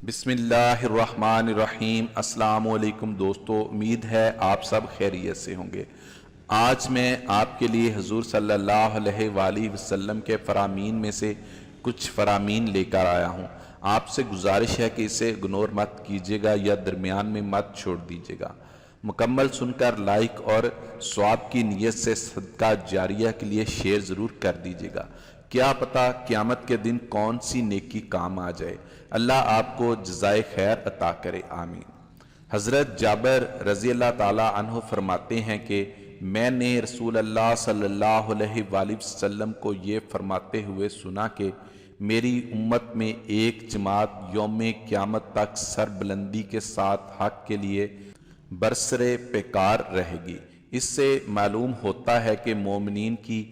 بسم اللہ الرحمن الرحیم۔ السلام علیکم دوستو، امید ہے آپ سب خیریت سے ہوں گے۔ آج میں آپ کے لیے حضور صلی اللہ علیہ وآلہ وسلم کے فرامین میں سے کچھ فرامین لے کر آیا ہوں۔ آپ سے گزارش ہے کہ اسے اگنور مت کیجیے گا یا درمیان میں مت چھوڑ دیجیے گا۔ مکمل سن کر لائک اور ثواب کی نیت سے صدقہ جاریہ کے لیے شیئر ضرور کر دیجیے گا۔ کیا پتہ قیامت کے دن کون سی نیکی کام آ جائے۔ اللہ آپ کو جزائے خیر عطا کرے، آمین۔ حضرت جابر رضی اللہ تعالیٰ عنہ فرماتے ہیں کہ میں نے رسول اللہ صلی اللہ علیہ وآلہ وسلم کو یہ فرماتے ہوئے سنا کہ میری امت میں ایک جماعت یوم قیامت تک سر بلندی کے ساتھ حق کے لیے برسرے پیکار رہے گی۔ اس سے معلوم ہوتا ہے کہ مومنین کی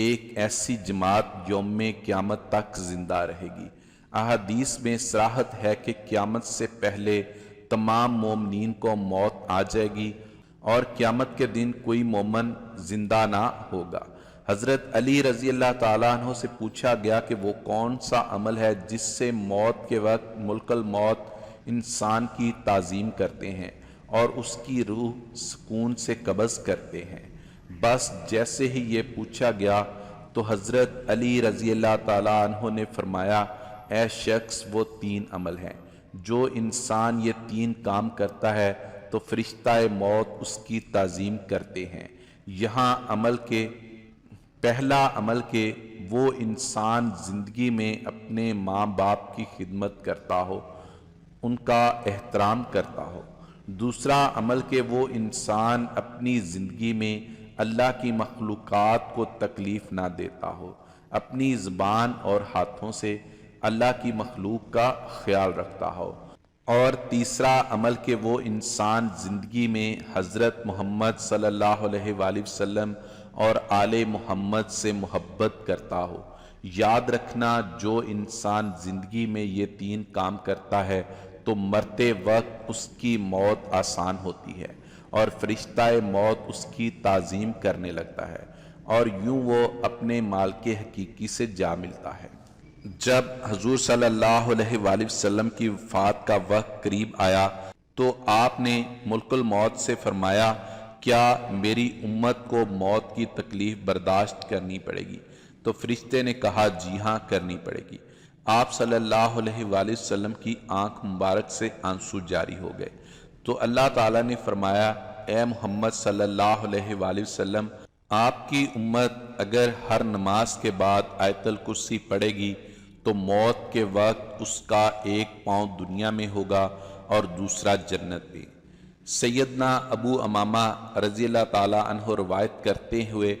ایک ایسی جماعت یوم قیامت تک زندہ رہے گی۔ احادیث میں صراحت ہے کہ قیامت سے پہلے تمام مومنین کو موت آ جائے گی اور قیامت کے دن کوئی مومن زندہ نہ ہوگا۔ حضرت علی رضی اللہ تعالیٰ عنہ سے پوچھا گیا کہ وہ کون سا عمل ہے جس سے موت کے وقت ملک الموت انسان کی تعظیم کرتے ہیں اور اس کی روح سکون سے قبض کرتے ہیں۔ بس جیسے ہی یہ پوچھا گیا تو حضرت علی رضی اللہ تعالیٰ عنہ نے فرمایا، اے شخص، وہ 3 عمل ہیں۔ جو انسان یہ 3 کام کرتا ہے تو فرشتہ موت اس کی تعظیم کرتے ہیں۔ یہاں پہلا عمل کہ وہ انسان زندگی میں اپنے ماں باپ کی خدمت کرتا ہو، ان کا احترام کرتا ہو۔ دوسرا عمل کہ وہ انسان اپنی زندگی میں اللہ کی مخلوقات کو تکلیف نہ دیتا ہو، اپنی زبان اور ہاتھوں سے اللہ کی مخلوق کا خیال رکھتا ہو۔ اور تیسرا عمل کہ وہ انسان زندگی میں حضرت محمد صلی اللہ علیہ وآلہ وسلم اور آل محمد سے محبت کرتا ہو۔ یاد رکھنا، جو انسان زندگی میں یہ 3 کام کرتا ہے تو مرتے وقت اس کی موت آسان ہوتی ہے اور فرشتہ موت اس کی تعظیم کرنے لگتا ہے اور یوں وہ اپنے مالک حقیقی سے جا ملتا ہے۔ جب حضور صلی اللہ علیہ وآلہ وسلم کی وفات کا وقت قریب آیا تو آپ نے ملک الموت سے فرمایا، کیا میری امت کو موت کی تکلیف برداشت کرنی پڑے گی؟ تو فرشتے نے کہا، جی ہاں، کرنی پڑے گی۔ آپ صلی اللہ علیہ وآلہ وسلم کی آنکھ مبارک سے آنسو جاری ہو گئے تو اللہ تعالیٰ نے فرمایا، اے محمد صلی اللہ علیہ وآلہ وسلم، آپ کی امت اگر ہر نماز کے بعد آیت الکرسی پڑھے گی تو موت کے وقت اس کا ایک پاؤں دنیا میں ہوگا اور دوسرا جنت میں۔ سیدنا ابو امامہ رضی اللہ تعالیٰ عنہ روایت کرتے ہوئے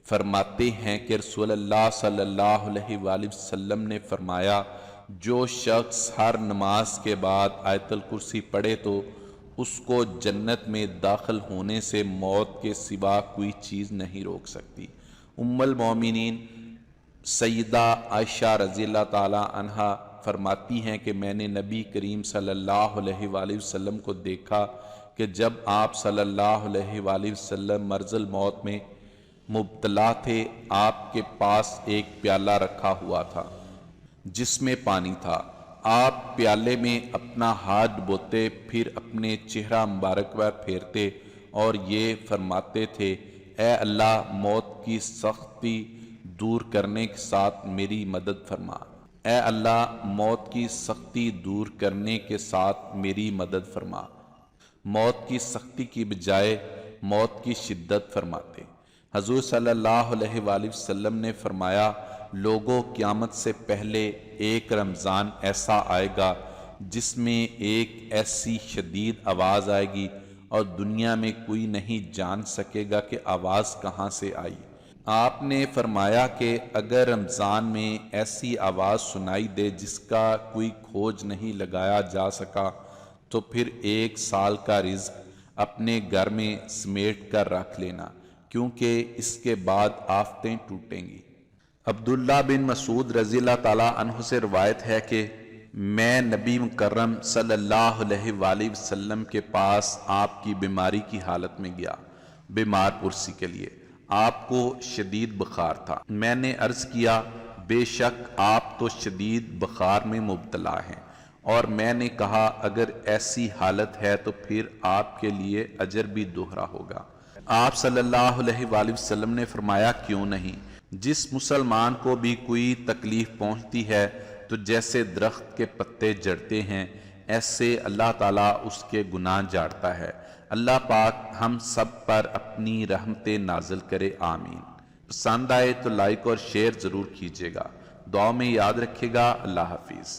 فرماتے ہیں کہ رسول اللہ صلی اللہ علیہ وآلہ وسلم نے فرمایا، جو شخص ہر نماز کے بعد آیت الکرسی پڑھے تو اس کو جنت میں داخل ہونے سے موت کے سوا کوئی چیز نہیں روک سکتی۔ ام المومنین سیدہ عائشہ رضی اللہ تعالیٰ عنہا فرماتی ہیں کہ میں نے نبی کریم صلی اللہ علیہ وآلہ وسلم کو دیکھا کہ جب آپ صلی اللہ علیہ وآلہ وسلم مرض الموت میں مبتلا تھے، آپ کے پاس ایک پیالہ رکھا ہوا تھا جس میں پانی تھا۔ آپ پیالے میں اپنا ہاتھ ڈبوتے، پھر اپنے چہرہ مبارک پر پھیرتے اور یہ فرماتے تھے، اے اللہ، موت کی سختی دور کرنے کے ساتھ میری مدد فرما۔ اے اللہ، موت کی سختی دور کرنے کے ساتھ میری مدد فرما۔ موت کی سختی کی بجائے موت کی شدت فرماتے۔ حضور صلی اللہ علیہ وآلہ وسلم نے فرمایا، لوگوں، قیامت سے پہلے ایک رمضان ایسا آئے گا جس میں ایک ایسی شدید آواز آئے گی اور دنیا میں کوئی نہیں جان سکے گا کہ آواز کہاں سے آئی۔ آپ نے فرمایا کہ اگر رمضان میں ایسی آواز سنائی دے جس کا کوئی کھوج نہیں لگایا جا سکا تو پھر 1 سال کا رزق اپنے گھر میں سمیٹ کر رکھ لینا، کیونکہ اس کے بعد آفتیں ٹوٹیں گی۔ عبداللہ بن مسعود رضی اللہ تعالیٰ عنہ سے روایت ہے کہ میں نبی مکرم صلی اللہ علیہ وآلہ وسلم کے پاس آپ کی بیماری کی حالت میں گیا، بیمار پرسی کے لیے۔ آپ کو شدید بخار تھا۔ میں نے عرض کیا، بے شک آپ تو شدید بخار میں مبتلا ہیں اور میں نے کہا اگر ایسی حالت ہے تو پھر آپ کے لیے اجر بھی دوہرا ہوگا۔ آپ صلی اللہ علیہ وآلہ وسلم نے فرمایا کیوں نہیں، جس مسلمان کو بھی کوئی تکلیف پہنچتی ہے تو جیسے درخت کے پتے جڑتے ہیں ایسے اللہ تعالیٰ اس کے گناہ جاڑتا ہے۔ اللہ پاک ہم سب پر اپنی رحمتیں نازل کرے، آمین۔ پسند آئے تو لائک اور شیئر ضرور کیجیے گا، دعا میں یاد رکھے گا۔ اللہ حافظ۔